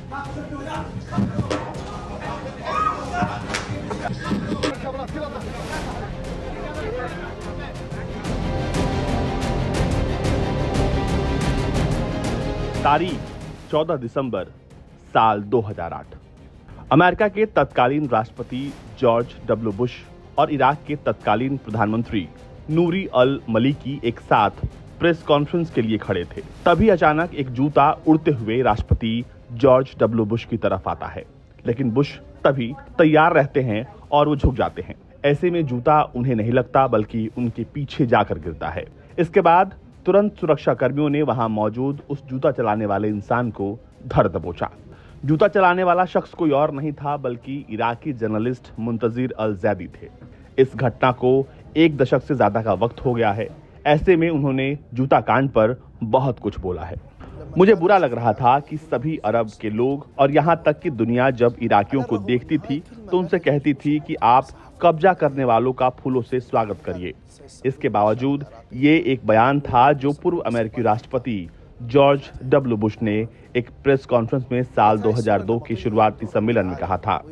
तारीख 14 दिसंबर साल 2008। अमेरिका के तत्कालीन राष्ट्रपति जॉर्ज डब्ल्यू बुश और इराक के तत्कालीन प्रधानमंत्री नूरी अल मलिकी एक साथ प्रेस कॉन्फ्रेंस के लिए खड़े थे। तभी अचानक एक जूता उड़ते हुए राष्ट्रपति जॉर्ज डब्ल्यू बुश की तरफ आता है, लेकिन बुश तभी तैयार रहते हैं और वो झुक जाते हैं। ऐसे में जूता उन्हें नहीं लगता बल्कि उनके पीछे जाकर गिरता है। इसके बाद तुरंत सुरक्षा कर्मियों ने वहां मौजूद उस जूता चलाने वाले इंसान को धर दबोचा। जूता चलाने वाला शख्स कोई और नहीं था बल्कि इराकी जर्नलिस्ट मुंतजिर अल जैदी थे। इस घटना को 1 दशक से ज्यादा का वक्त हो गया है। ऐसे में उन्होंने जूता कांड पर बहुत कुछ बोला है। मुझे बुरा लग रहा था कि सभी अरब के लोग और यहाँ तक कि दुनिया जब इराकियों को देखती थी तो उनसे कहती थी कि आप कब्जा करने वालों का फूलों से स्वागत करिए। इसके बावजूद ये एक बयान था जो पूर्व अमेरिकी राष्ट्रपति जॉर्ज डब्ल्यू बुश ने एक प्रेस कॉन्फ्रेंस में साल 2002 के शुरुआती सम्मेलन में कहा था।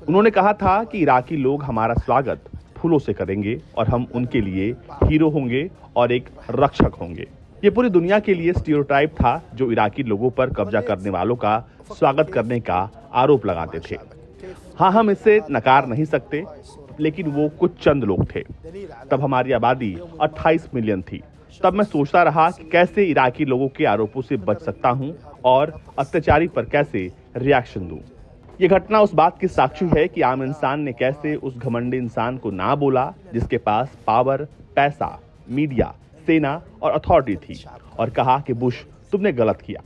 उन्होंने कहा था कि इराकी लोग हमारा स्वागत फूलों से करेंगे और हम उनके लिए हीरो होंगे और एक रक्षक होंगे। ये पूरी दुनिया के लिए स्टीरियोटाइप था जो इराकी लोगों पर कब्जा करने वालों का स्वागत करने का आरोप लगाते थे। हाँ, हम इसे नकार नहीं सकते, लेकिन वो कुछ चंद लोग थे। तब हमारी आबादी 28 मिलियन थी। तब मैं सोचता रहा कि कैसे इराकी लोगों के आरोपों से बच सकता हूं और अत्याचारी पर कैसे रिएक्शन दूं। ये घटना उस बात की साक्षी है कि आम इंसान ने कैसे उस घमंडी इंसान को ना बोला जिसके पास पावर, पैसा, मीडिया, सेना और अथॉरिटी थी, और कहा कि बुश, तुमने गलत किया।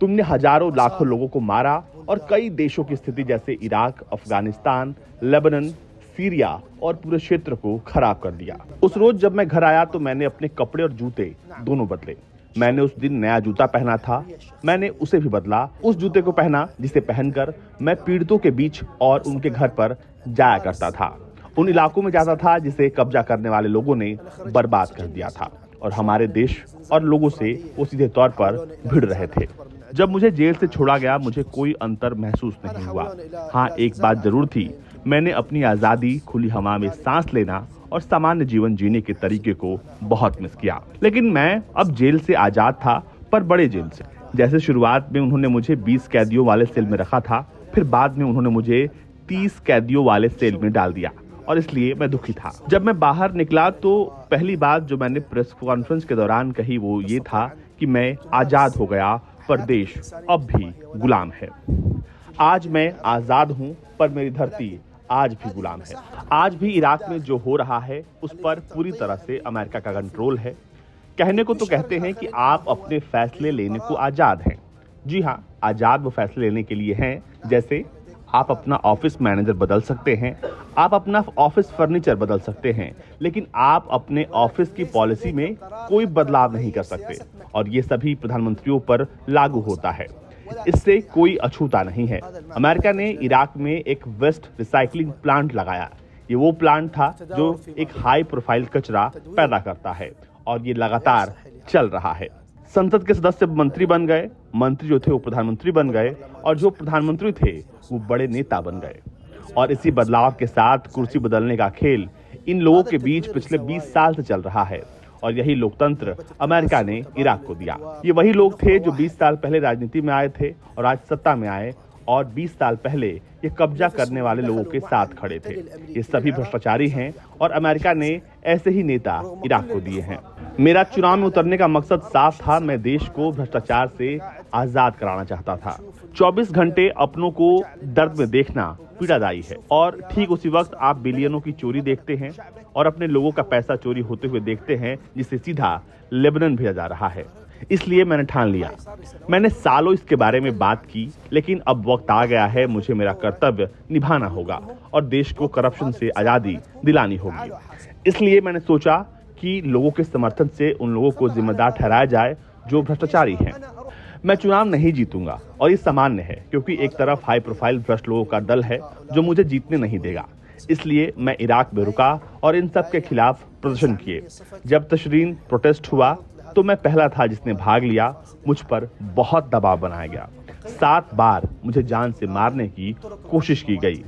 तुमने हजारों लाखों लोगों को मारा और कई देशों की स्थिति जैसे इराक, अफगानिस्तान, लेबनान, सीरिया और पूरे क्षेत्र को खराब कर दिया। उस रोज जब मैं घर आया तो मैंने अपने कपड़े और जूते दोनों बदले। मैंने उस दिन नया जूता पहना था, मैंने उसे भी बदला। उस जूते को पहना जिसे पहनकर मैं पीड़ितों के बीच और उनके घर पर जाया करता था। उन इलाकों में जाता था जिसे कब्जा करने वाले लोगों ने बर्बाद कर दिया था, और हमारे देश और लोगों से वो सीधे तौर पर भिड़ रहे थे। जब मुझे जेल से छोड़ा गया मुझे कोई अंतर महसूस नहीं हुआ। हाँ, एक बात जरूर थी, मैंने अपनी आजादी, खुली हवा में सांस लेना और सामान्य जीवन जीने के तरीके को बहुत मिस किया। लेकिन मैं अब जेल से आजाद था, पर बड़े जेल से। जैसे शुरुआत में उन्होंने मुझे 20 कैदियों वाले सेल में रखा था, फिर बाद में उन्होंने मुझे 30 कैदियों वाले सेल में डाल दिया, और इसलिए मैं दुखी था। जब मैं बाहर निकला तो पहली बात जो मैंने प्रेस कॉन्फ्रेंस के दौरान कही वो ये था कि मैं आजाद हो गया, पर देश अब भी गुलाम है। आज मैं आजाद हूँ, पर मेरी धरती आज भी गुलाम है। आज भी इराक में जो हो रहा है उस पर पूरी तरह से अमेरिका का कंट्रोल है। कहने को तो कहते हैं कि आप अपने फैसले लेने को आजाद हैं। जी हाँ, आजाद वो फैसले लेने के लिए हैं, जैसे आप अपना ऑफिस मैनेजर बदल सकते हैं, आप अपना ऑफिस फर्नीचर बदल सकते हैं, लेकिन आप अपने ऑफिस की पॉलिसी में कोई बदलाव नहीं कर सकते, और ये सभी प्रधानमंत्रियों पर लागू होता है। इससे कोई अछूता नहीं है। अमेरिका ने इराक में एक वेस्ट रिसाइकलिंग प्लांट लगाया। ये वो प्लांट था जो एक हाई प्रोफाइल कचरा पैदा करता है, और ये लगातार चल रहा है। संसद के सदस्य मंत्री बन गए, मंत्री जो थे वो प्रधानमंत्री बन गए, और जो प्रधानमंत्री थे वो बड़े नेता बन गए। और इसी बदलाव के साथ कुर्सी बदलने का खेल इन लोगों के बीच पिछले 20 साल से चल रहा है, और यही लोकतंत्र अमेरिका ने इराक को दिया। ये वही लोग थे जो 20 साल पहले राजनीति में आए थे और आज सत्ता में आए, और 20 साल पहले ये कब्जा करने वाले लोगों के साथ खड़े थे। ये सभी भ्रष्टाचारी हैं, और अमेरिका ने ऐसे ही नेता इराक को दिए हैं। मेरा चुनाव में उतरने का मकसद साफ था। मैं देश को भ्रष्टाचार से आजाद कराना चाहता था। 24 घंटे अपनों को दर्द में देखना पीड़ादायी है, और ठीक उसी वक्त आप बिलियनों की चोरी देखते हैं और अपने लोगों का पैसा चोरी होते हुए देखते हैं, जिसे सीधा लेबनान भेजा जा रहा है। इसलिए मैंने ठान लिया। मैंने सालों इसके बारे में बात की, लेकिन अब वक्त आ गया है, मुझे मेरा कर्तव्य निभाना होगा और देश को करप्शन से आजादी दिलानी होगी। इसलिए मैंने सोचा कि लोगों के समर्थन से उन लोगों को जिम्मेदार ठहराया जाए जो भ्रष्टाचारी हैं। मैं चुनाव नहीं जीतूंगा, और ये सामान्य है, क्योंकि एक तरफ हाई प्रोफाइल भ्रष्ट लोगों का दल है जो मुझे जीतने नहीं देगा। इसलिए मैं इराक में रुका और इन सब के खिलाफ प्रदर्शन किए। जब तशरीन प्रोटेस्ट हुआ तो मैं पहला था जिसने भाग लिया। मुझ पर बहुत दबाव बनाया गया। 7 बार मुझे जान से मारने की कोशिश की गई।